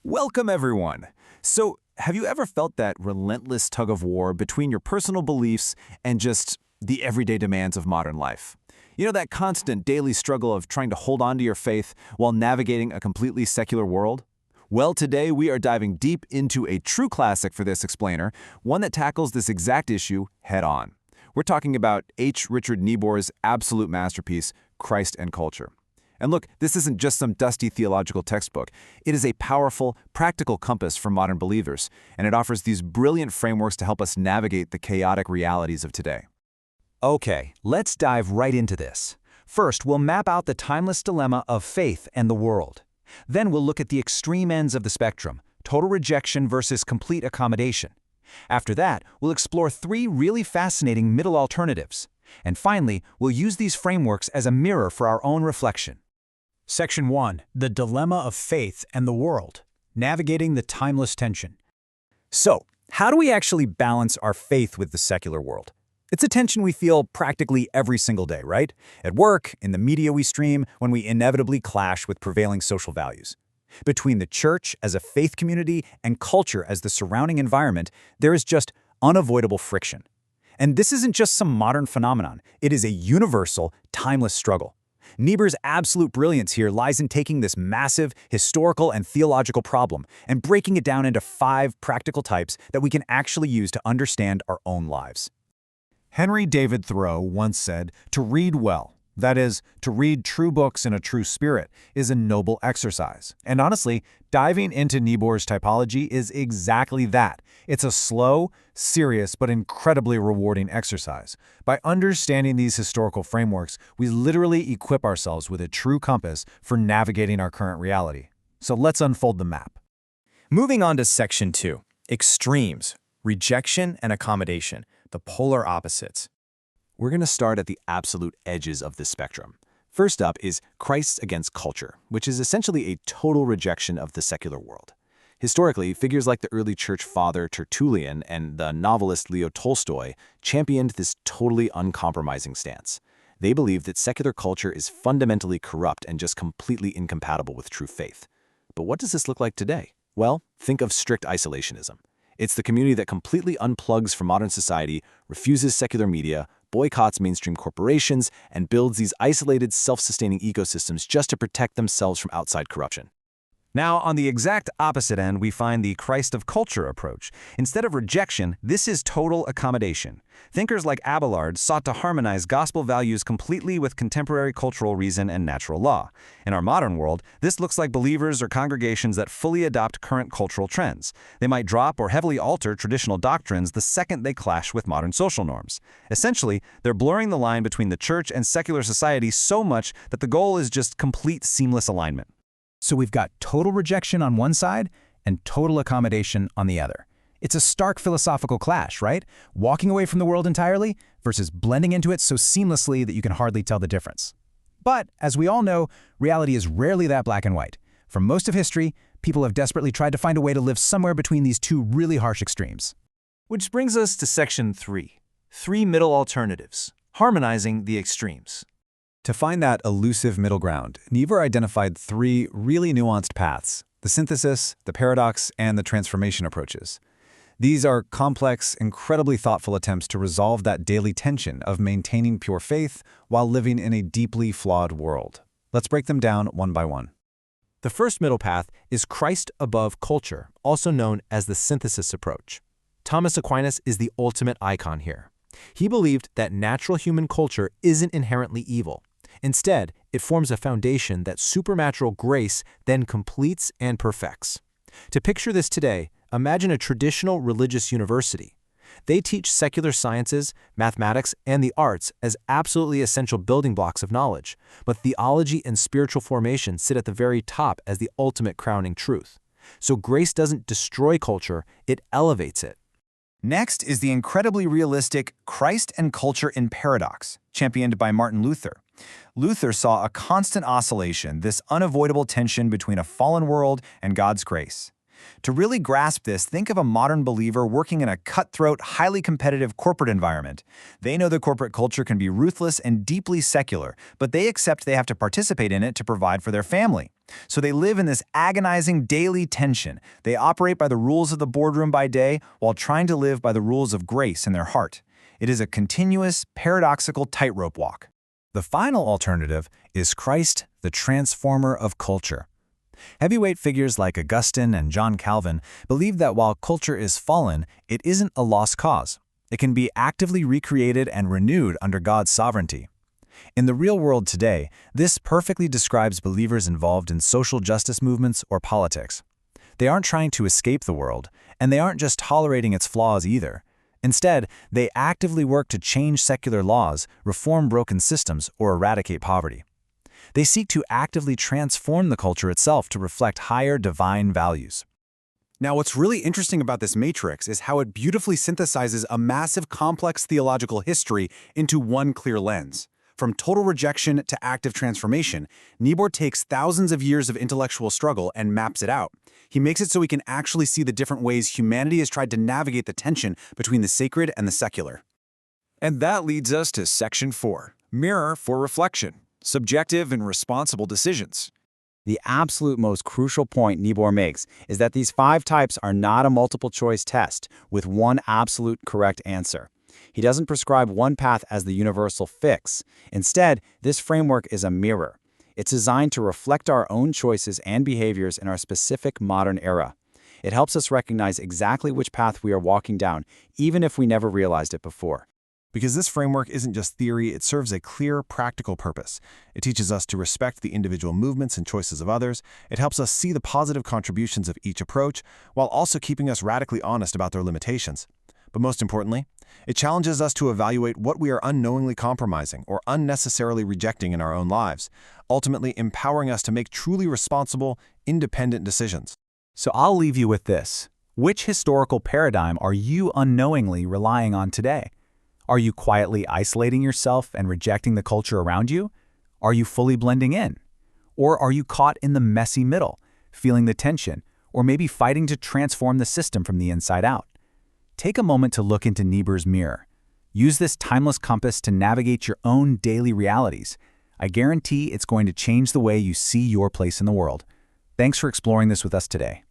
Welcome, everyone. So, have you ever felt that relentless tug of war between your personal beliefs and just the everyday demands of modern life? You know, that constant daily struggle of trying to hold on to your faith while navigating a completely secular world? Well, today we are diving deep into a true classic for this explainer, one that tackles this exact issue head on. We're talking about H. Richard Niebuhr's absolute masterpiece, Christ and Culture. And look, this isn't just some dusty theological textbook. It is a powerful, practical compass for modern believers, and it offers these brilliant frameworks to help us navigate the chaotic realities of today. Okay, let's dive right into this. First, we'll map out the timeless dilemma of faith and the world. Then we'll look at the extreme ends of the spectrum, total rejection versus complete accommodation. After that, we'll explore three really fascinating middle alternatives. And finally, we'll use these frameworks as a mirror for our own reflection. Section 1. The Dilemma of Faith and the World. Navigating the Timeless Tension. So, how do we actually balance our faith with the secular world? It's a tension we feel practically every single day, right? At work, in the media we stream, when we inevitably clash with prevailing social values. Between the church as a faith community and culture as the surrounding environment, there is just unavoidable friction. And this isn't just some modern phenomenon. It is a universal, timeless struggle. Niebuhr's absolute brilliance here lies in taking this massive historical and theological problem and breaking it down into 5 practical types that we can actually use to understand our own lives. Henry David Thoreau once said, "To read well, that is, to read true books in a true spirit, is a noble exercise." And honestly, diving into Niebuhr's typology is exactly that. It's a slow, serious, but incredibly rewarding exercise. By understanding these historical frameworks, we literally equip ourselves with a true compass for navigating our current reality. So let's unfold the map. Moving on to Section 2, Extremes, Rejection and Accommodation, the polar opposites. We're going to start at the absolute edges of this spectrum. First up is Christ against culture, which is essentially a total rejection of the secular world. Historically, figures like the early church father Tertullian and the novelist Leo Tolstoy championed this totally uncompromising stance. They believed that secular culture is fundamentally corrupt and just completely incompatible with true faith. But what does this look like today? Well, think of strict isolationism. It's the community that completely unplugs from modern society, refuses secular media, boycotts mainstream corporations, and builds these isolated, self-sustaining ecosystems just to protect themselves from outside corruption. Now, on the exact opposite end, we find the Christ of culture approach. Instead of rejection, this is total accommodation. Thinkers like Abelard sought to harmonize gospel values completely with contemporary cultural reason and natural law. In our modern world, this looks like believers or congregations that fully adopt current cultural trends. They might drop or heavily alter traditional doctrines the second they clash with modern social norms. Essentially, they're blurring the line between the church and secular society so much that the goal is just complete seamless alignment. So we've got total rejection on one side and total accommodation on the other. It's a stark philosophical clash, right? Walking away from the world entirely versus blending into it so seamlessly that you can hardly tell the difference. But, as we all know, reality is rarely that black and white. For most of history, people have desperately tried to find a way to live somewhere between these two really harsh extremes. Which brings us to Section 3, 3 middle alternatives, harmonizing the extremes. To find that elusive middle ground, Niebuhr identified 3 really nuanced paths: the synthesis, the paradox, and the transformation approaches. These are complex, incredibly thoughtful attempts to resolve that daily tension of maintaining pure faith while living in a deeply flawed world. Let's break them down one by one. The first middle path is Christ above culture, also known as the synthesis approach. Thomas Aquinas is the ultimate icon here. He believed that natural human culture isn't inherently evil. Instead, it forms a foundation that supernatural grace then completes and perfects. To picture this today, imagine a traditional religious university. They teach secular sciences, mathematics, and the arts as absolutely essential building blocks of knowledge, but theology and spiritual formation sit at the very top as the ultimate crowning truth. So grace doesn't destroy culture, it elevates it. Next is the incredibly realistic Christ and Culture in Paradox, championed by Martin Luther. Luther saw a constant oscillation, this unavoidable tension between a fallen world and God's grace. To really grasp this, think of a modern believer working in a cutthroat, highly competitive corporate environment. They know the corporate culture can be ruthless and deeply secular, but they accept they have to participate in it to provide for their family. So they live in this agonizing daily tension. They operate by the rules of the boardroom by day while trying to live by the rules of grace in their heart. It is a continuous, paradoxical tightrope walk. The final alternative is Christ, the transformer of culture. Heavyweight figures like Augustine and John Calvin believe that while culture is fallen, it isn't a lost cause. It can be actively recreated and renewed under God's sovereignty. In the real world today, this perfectly describes believers involved in social justice movements or politics. They aren't trying to escape the world, and they aren't just tolerating its flaws either. Instead, they actively work to change secular laws, reform broken systems, or eradicate poverty. They seek to actively transform the culture itself to reflect higher divine values. Now, what's really interesting about this matrix is how it beautifully synthesizes a massive, complex theological history into one clear lens. From total rejection to active transformation, Niebuhr takes thousands of years of intellectual struggle and maps it out. He makes it so we can actually see the different ways humanity has tried to navigate the tension between the sacred and the secular. And that leads us to Section 4, Mirror for Reflection, Subjective and Responsible Decisions. The absolute most crucial point Niebuhr makes is that these 5 types are not a multiple-choice test with one absolute correct answer. He doesn't prescribe one path as the universal fix. Instead, this framework is a mirror. It's designed to reflect our own choices and behaviors in our specific modern era. It helps us recognize exactly which path we are walking down, even if we never realized it before. Because this framework isn't just theory, it serves a clear, practical purpose. It teaches us to respect the individual movements and choices of others. It helps us see the positive contributions of each approach, while also keeping us radically honest about their limitations. But most importantly, it challenges us to evaluate what we are unknowingly compromising or unnecessarily rejecting in our own lives, ultimately empowering us to make truly responsible, independent decisions. So I'll leave you with this. Which historical paradigm are you unknowingly relying on today? Are you quietly isolating yourself and rejecting the culture around you? Are you fully blending in? Or are you caught in the messy middle, feeling the tension, or maybe fighting to transform the system from the inside out? Take a moment to look into Niebuhr's mirror. Use this timeless compass to navigate your own daily realities. I guarantee it's going to change the way you see your place in the world. Thanks for exploring this with us today.